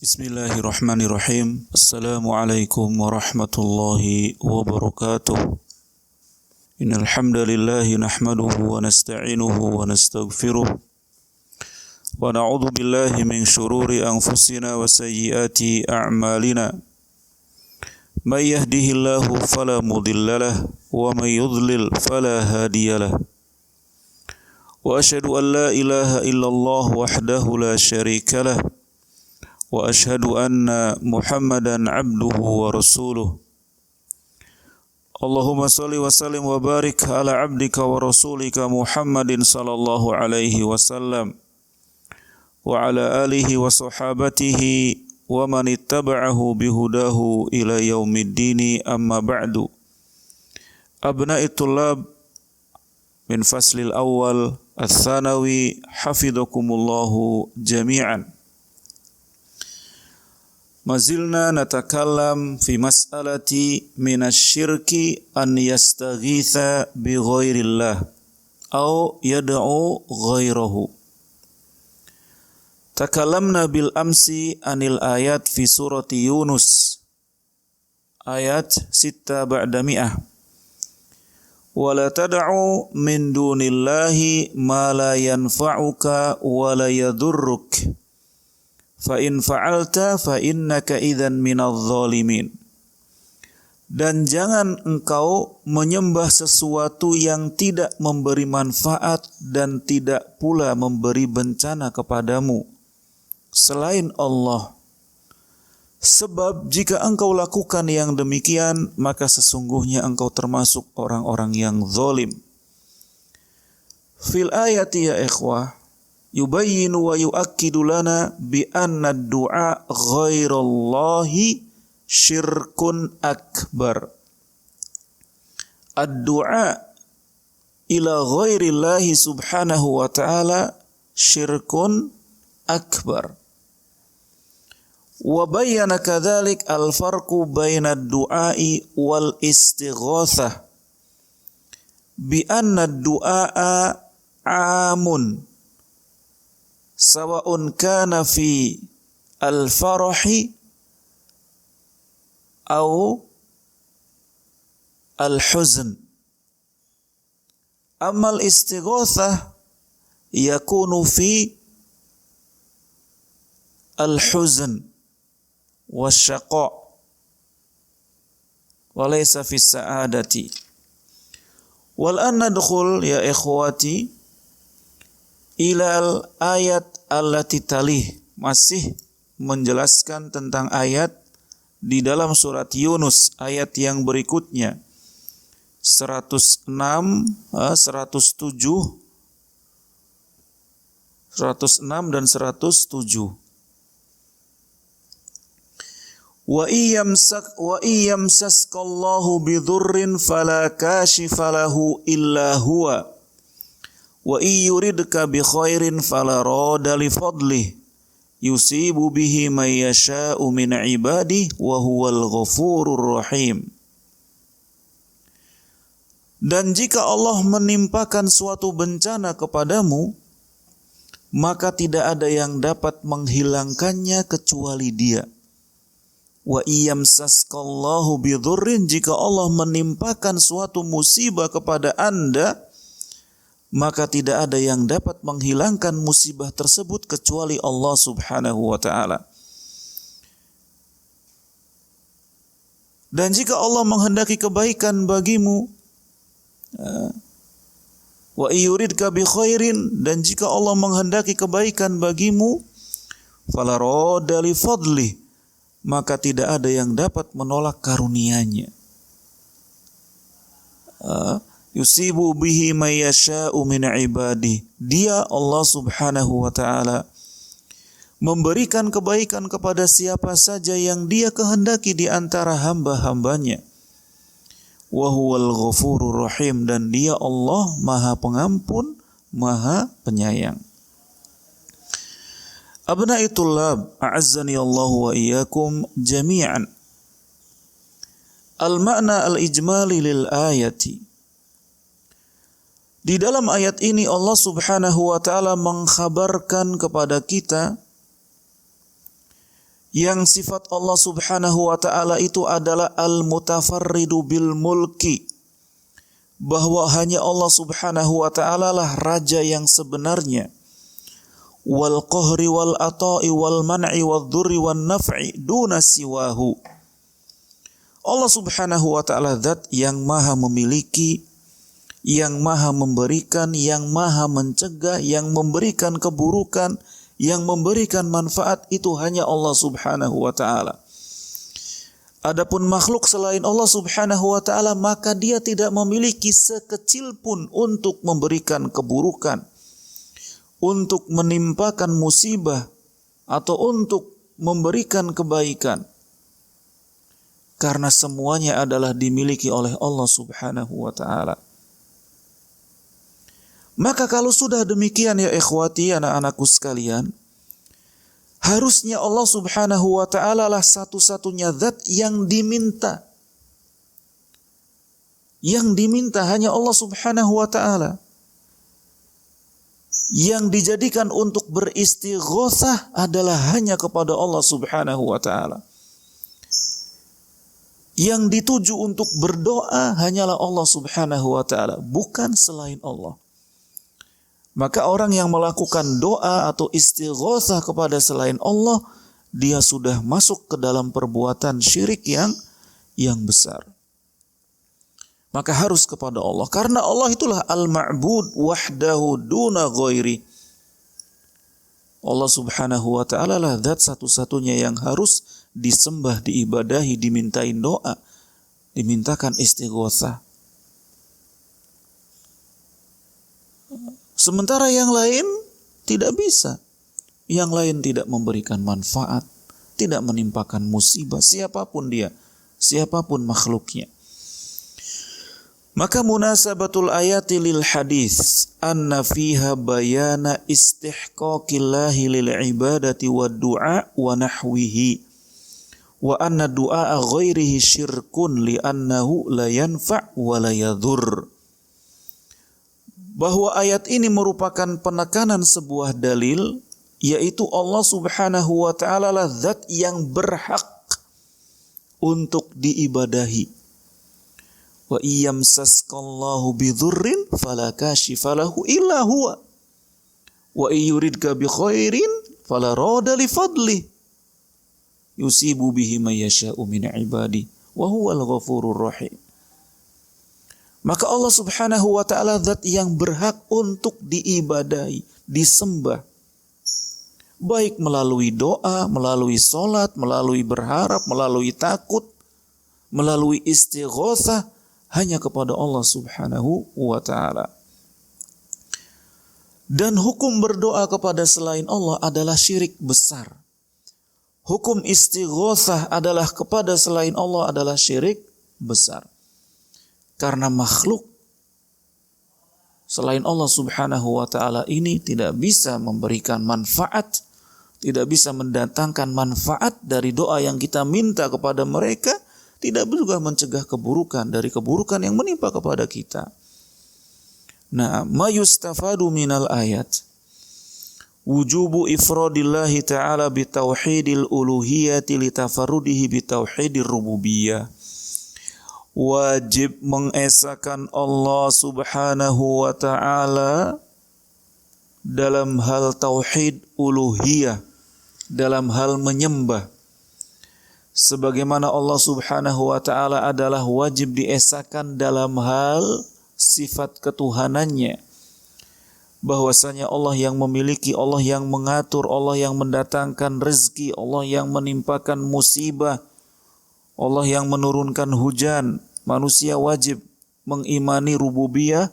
Bismillahirrahmanirrahim. Assalamualaikum warahmatullahi wabarakatuh. Innal hamdalillahi nahmaduhu wa nasta'inuhu wa nastaghfiruh. Wa na'udzu billahi min shururi anfusina wa sayyiati a'malina. May yahdihillahu fala mudilla lahu wa may yudlil fala hadiya lahu. Wa asyhadu an la ilaha illallah wahdahu la syarika lahu. Wa ashhadu anna Muhammadan abduhu wa rasuluh. Allahumma salli wa sallim wa barik ala abdika wa rasulika Muhammadin sallallahu alaihi wasallam wa ala alihi wa sahabatihi wa man ittaba'ahu bihudahu ila yaumiddini amma ba'du. Abna'i tullab min faslil awal ats-tsanawi hafizakumullahu jami'an. Mazilna natakallam fi mas'alati minasyirki an yastaghitha bi ghairillah aw yad'u ghairahu. Takallamna bil amsi anil ayat fi surati Yunus ayat 6 ba'da mi'ah. Wa la tad'u min dunillahi ma la yanfa'uka wa la yadurruk. Fa in fa'alta fa innaka idzan minadh dhalimin. Dan jangan engkau menyembah sesuatu yang tidak memberi manfaat dan tidak pula memberi bencana kepadamu selain Allah. Sebab jika engkau lakukan yang demikian, maka sesungguhnya engkau termasuk orang-orang yang zalim. Fil ayati ya ikhwah, yubayyinu wa yu'akkidu lana bi anna ad-du'a ghairallahi syirkun akbar. Ad-du'a ila ghairillahi subhanahu wa ta'ala syirkun akbar. Wa bayyana kadzalik al-farqu baina ad-du'a'i wal istighatsah bi anna ad-du'a 'amun sawa'un kana fi al-farahi aw al-huzn. Amma al-istighatsah yakunu fi al-huzn wasyaqa wa laysa fi as-sa'adati. Wal an nadkhul ya ikhwati ilal ayat allati talih, masih menjelaskan tentang ayat di dalam surat Yunus, ayat yang berikutnya 106, 106 dan 107. Wa iyamsaskallahu bidurrin fala kashifa lahu illa huwa wa iyuridka bi khairin fala rada li fadlih yusibu bihi may yasha'u min ibadihi wa huwal ghafurur rahim. Dan jika Allah menimpakan suatu bencana kepadamu, maka tidak ada yang dapat menghilangkannya kecuali Dia. Wa iyamsaskallahu bidurrin, jika Allah menimpakan suatu musibah kepada Anda, maka tidak ada yang dapat menghilangkan musibah tersebut kecuali Allah subhanahu wa ta'ala. Dan jika Allah menghendaki kebaikan bagimu, wa iyuridka bi khairin, dan jika Allah menghendaki kebaikan bagimu, fala radda li fadlih, maka tidak ada yang dapat menolak karunia-Nya. Yusibu bihi may yasha'u min ibadihi. Dia Allah subhanahu wa ta'ala memberikan kebaikan kepada siapa saja yang Dia kehendaki di antara hamba-hambanya. Wa huwal ghafurur rahim, dan Dia Allah Maha Pengampun, Maha Penyayang. Abna'i tullab, a'azzani Allah wa iyyakum jami'an. Al-ma'na al-ijmali lil ayati. Di dalam ayat ini Allah Subhanahu wa taala mengkhabarkan kepada kita Yang sifat Allah subhanahu wa ta'ala itu adalah al-mutafarridu bil mulki, bahwa hanya Allah subhanahu wa ta'ala lah raja yang sebenarnya, wal qahri wal ata'i wal man'i wal dhurri wal naf'i duna siwahu. Allah subhanahu wa ta'ala zat yang maha memiliki, yang maha memberikan, yang maha mencegah, yang memberikan keburukan, yang memberikan manfaat, itu hanya Allah subhanahu wa ta'ala. Adapun makhluk selain Allah subhanahu wa ta'ala, maka dia tidak memiliki sekecil pun untuk memberikan keburukan, untuk menimpakan musibah, atau untuk memberikan kebaikan. Karena semuanya adalah dimiliki oleh Allah subhanahu wa ta'ala. Maka kalau sudah demikian ya ikhwati, anak-anakku sekalian, harusnya Allah subhanahu wa ta'ala lah satu-satunya zat yang diminta. Yang diminta hanya Allah subhanahu wa ta'ala. Yang dijadikan untuk beristighosah adalah hanya kepada Allah subhanahu wa ta'ala. Yang dituju untuk berdoa hanyalah Allah subhanahu wa ta'ala, bukan selain Allah. Maka orang yang melakukan doa atau istighosah kepada selain Allah, dia sudah masuk ke dalam perbuatan syirik yang besar. Maka harus kepada Allah, karena Allah itulah al-ma'bud wahdahu duna ghairi. Allah subhanahu wa ta'ala lah zat satu-satunya yang harus disembah, diibadahi, dimintain doa, dimintakan istighosah. Sementara yang lain tidak bisa. Yang lain tidak memberikan manfaat, tidak menimpakan musibah, siapapun dia, siapapun makhluknya. Maka munasabatul ayati lil hadis anna fiha bayana istihqaqillahi lil ibadati wad du'a wa nahwihi wa anna du'a ghairihi syirkun li annahu la yanfa' wa la yadhur. Bahwa ayat ini merupakan penekanan sebuah dalil, yaitu Allah subhanahu wa ta'ala lah zat yang berhak untuk diibadahi. Wa iyamsaskallahu bidhurrin fala kashifa lahu illa huwa wa iyuridka bi khairin fala rada li fadli yusibu bihi may yasha'u min ibadi wa huwal ghafurur rahim. Maka Allah subhanahu wa ta'ala zat yang berhak untuk diibadahi, disembah. Baik melalui doa, melalui sholat, melalui berharap, melalui takut, melalui istighosah, hanya kepada Allah subhanahu wa ta'ala. Dan hukum berdoa kepada selain Allah adalah syirik besar. Hukum istighosah adalah kepada selain Allah adalah syirik besar. Karena makhluk selain Allah subhanahu wa ta'ala ini tidak bisa memberikan manfaat, tidak bisa mendatangkan manfaat dari doa yang kita minta kepada mereka, tidak juga mencegah keburukan dari keburukan yang menimpa kepada kita. Nah, ma yustafadu minal ayat wujubu ifradillahi ta'ala bitauhidil uluhiyati litafarrudihi bitauhidir rububiyah. Wajib mengesahkan Allah subhanahu wa ta'ala dalam hal tauhid uluhiyah, dalam hal menyembah. Sebagaimana Allah subhanahu wa ta'ala adalah wajib diesahkan dalam hal sifat ketuhanannya. Bahwasanya Allah yang memiliki, Allah yang mengatur, Allah yang mendatangkan rezeki, Allah yang menimpakan musibah, Allah yang menurunkan hujan. Manusia wajib mengimani rububiyah,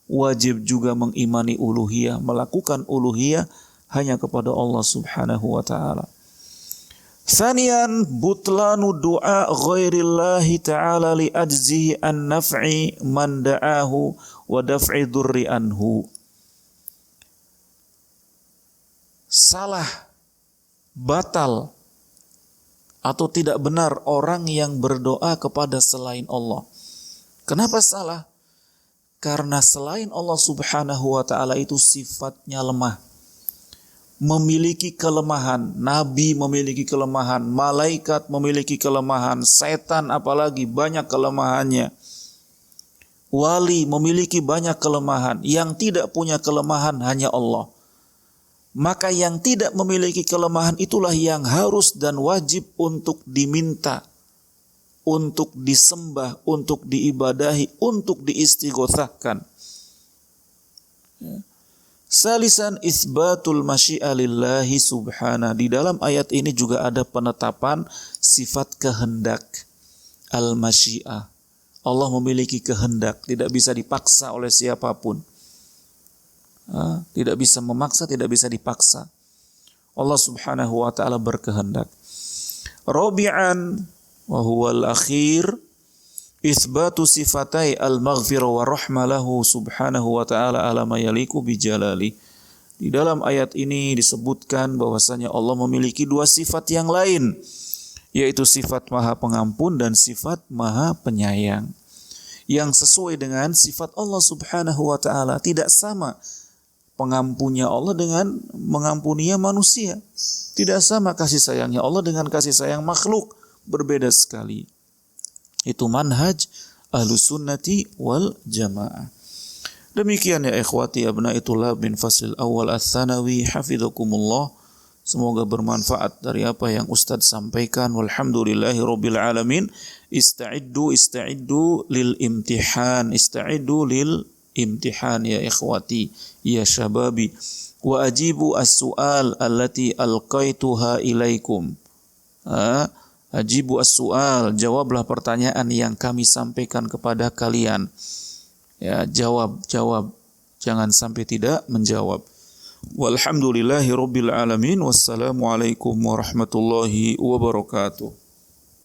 wajib juga mengimani uluhiyah, melakukan uluhiyah hanya kepada Allah subhanahu wa ta'ala. Thaniyan butlanu du'a ghairillahi ta'ala li ajzihi an naf'i man da'ahu wa daf'i dhurri anhu. Salah, batal, atau tidak benar orang yang berdoa kepada selain Allah. Kenapa salah? Karena selain Allah subhanahu wa ta'ala itu sifatnya lemah. memiliki kelemahan, nabi memiliki kelemahan, malaikat memiliki kelemahan, setan apalagi banyak kelemahannya. Wali memiliki banyak kelemahan, yang tidak punya kelemahan hanya Allah. Maka yang tidak memiliki kelemahan itulah yang harus dan wajib untuk diminta, untuk disembah, untuk diibadahi, untuk diistighosahkan. Salisan isbatul masyi'a lillahi subhanahu. Di dalam ayat ini juga ada penetapan sifat kehendak. Al-masyi'ah. Allah memiliki kehendak, tidak bisa dipaksa oleh siapapun. Tidak bisa memaksa, tidak bisa dipaksa. Allah subhanahu wa ta'ala berkehendak. Rabi'an wa huwal akhir isbatu sifatai al-maghfirah wa rahmah lahu subhanahu wa ta'ala ala ma yaliku bijalali. Di dalam ayat ini disebutkan bahwasanya Allah memiliki dua sifat yang lain, yaitu sifat maha pengampun dan sifat maha penyayang, yang sesuai dengan sifat Allah subhanahu wa ta'ala. Tidak sama pengampunnya Allah dengan mengampuninya manusia. Tidak sama kasih sayangnya Allah dengan kasih sayang makhluk. Berbeda sekali. Itu manhaj Ahlus Sunnati wal Jamaah. Demikian ya ikhwati abna'i thulab min faslil awal ats-tsanawi, hafizakumullah. Semoga bermanfaat dari apa yang Ustaz sampaikan. Walhamdulillahi rabbil alamin. Ista'iddu lil imtihan. Ista'iddu lil imtihan ya ikhwati, ya syababi. Wa ajibu as-su'al allati alqaituha ilaikum. Ajibu as-su'al, jawablah pertanyaan yang kami sampaikan kepada kalian. Ya, jawab. Jangan sampai tidak menjawab. Walhamdulillahi rabbil alamin. Wassalamualaikum warahmatullahi wabarakatuh.